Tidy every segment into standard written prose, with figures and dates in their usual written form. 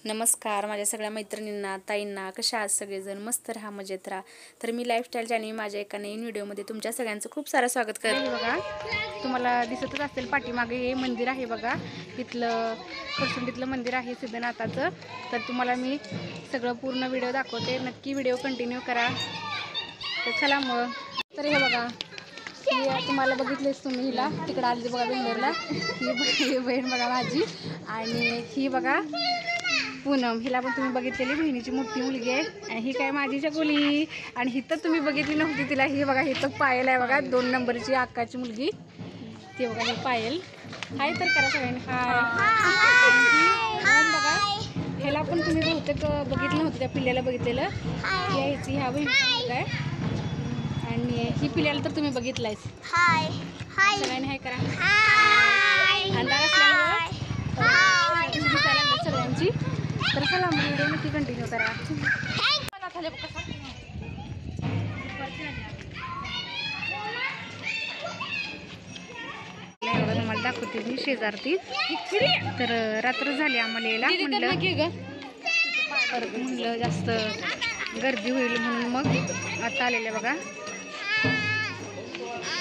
नमस्कार माझ्या सगळ्या मैत्रिणींना, ताईंना. कशा आहात सगळेजण? मस्त राहा, मजेत राहा. तर मी लाईफस्टाईल आणि माझ्या एका नवीन व्हिडिओमध्ये तुमच्या सगळ्यांचं खूप सारं स्वागत करते. बघा, तुम्हाला दिसतच असेल पाठीमागे हे मंदिर आहे बघा. इथलं खरसुंडीतलं मंदिर आहे सिद्धनाथाचं. तर तुम्हाला मी सगळं पूर्ण व्हिडिओ दाखवते. नक्की व्हिडिओ कंटिन्यू करा. तर चला मग. तर हे बघा, ही तुम्हाला बघितलेच तुम्ही, हिला तिकडं आली बघा बेंगलोरला. ही बहीण बघा माझी. आणि ही बघा पूनम, हिला पण तुम्ही बघितलेली, बहिणीची मोठी मुलगी आहे. आणि ही काय माझी चकोली. आणि ही तर तुम्ही बघितली नव्हती तिला. ही बघा, ही तर पायल आहे बघा, 2 नंबरची अक्काची मुलगी. ती बघा ही पायल. हाय तर करा सगळ्यांनी हाय. बघा, ह्याला पण तुम्ही बहुतेक बघितलं नव्हतं, त्या पिल्ल्याला बघितलेलं. यायची ह्या बहिणीची काय. आणि ही पिल्ल्याला तर तुम्ही बघितलायच. सगळ्यांनी हाय करा. अंधार असल्यामुळे दिसायला लागलं सगळ्यांची. तर चला मग व्हिडिओ नक्की कंटिन्यू करा. तुम्हाला दाखवते मी शेजारती. तर रात्र झाली आम्हाला यायला. म्हणलं जास्त गर्दी होईल म्हणून मग आता आलेले बघा.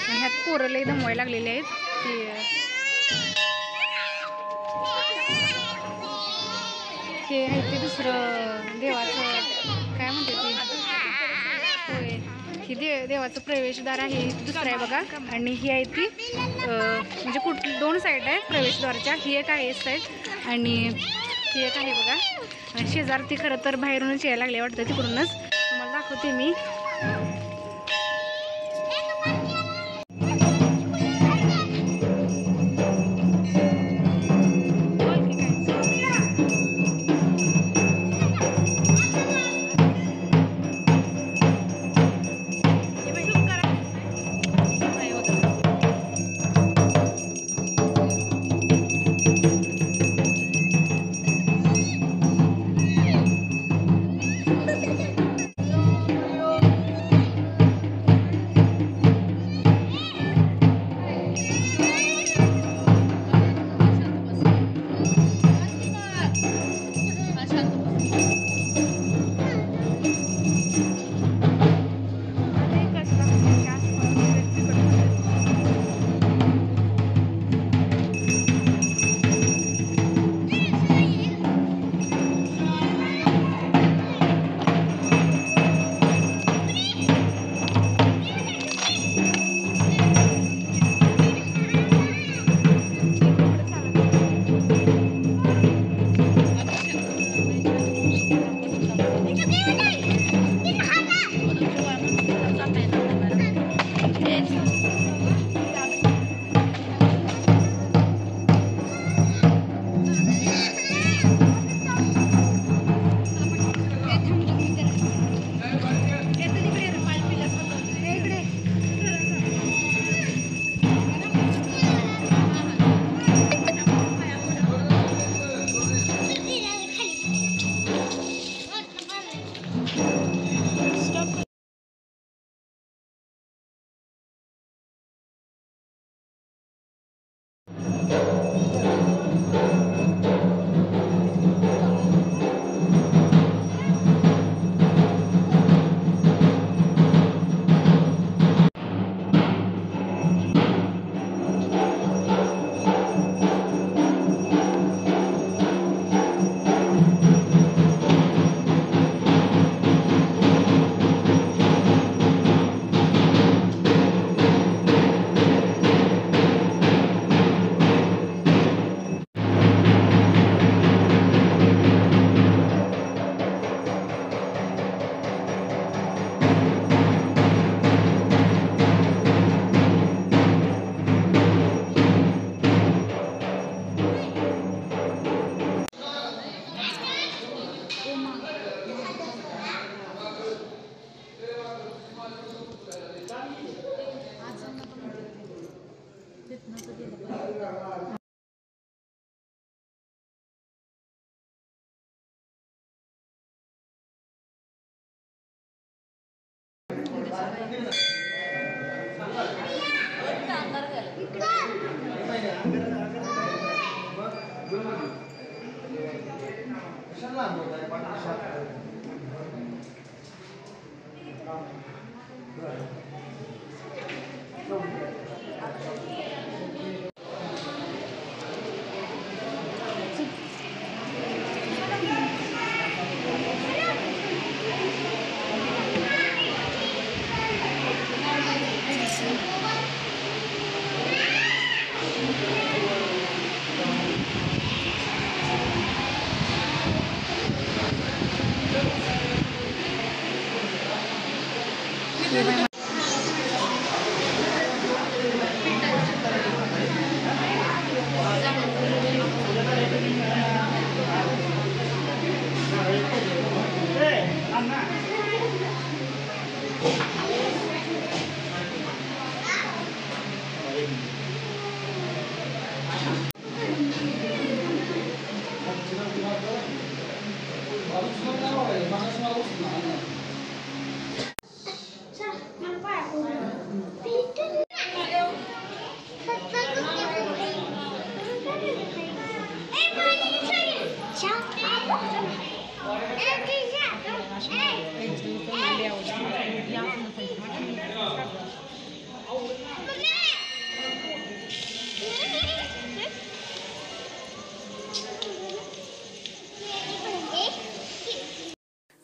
ह्यात पोरं लई दमवायला लागलेले आहेत. हे आहे ते दुसरं देवाचं काय म्हणते ते, होय, ही देवाचं प्रवेशद्वार आहे. दुसरं आहे बघा. आणि ही आहे ती म्हणजे दोन साईड आहे प्रवेशद्वारच्या. ही एक आहे साईड आणि ही एक आहे बघा. आणि शेजार ती खरं तर बाहेरूनच यायला लागले वाटतं, तिकडूनच तुम्हाला दाखवते मी.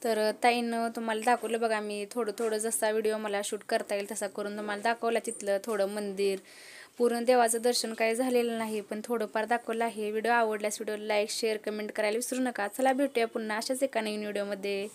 तर ताईनं तुम्हाला दाखवलं बघा, मी थोडं जसा व्हिडिओ मला शूट करता येईल तसा करून तुम्हाला दाखवला. तिथलं थोडं मंदिर, पूर्ण देवाचं दर्शन काही झालेलं नाही पण थोडंफार दाखवलं आहे. व्हिडिओ आवडल्यास व्हिडिओ लाईक शेअर कमेंट करायला विसरू नका. चला भेटूया पुन्हा अशाच एका नवीन व्हिडिओमध्ये.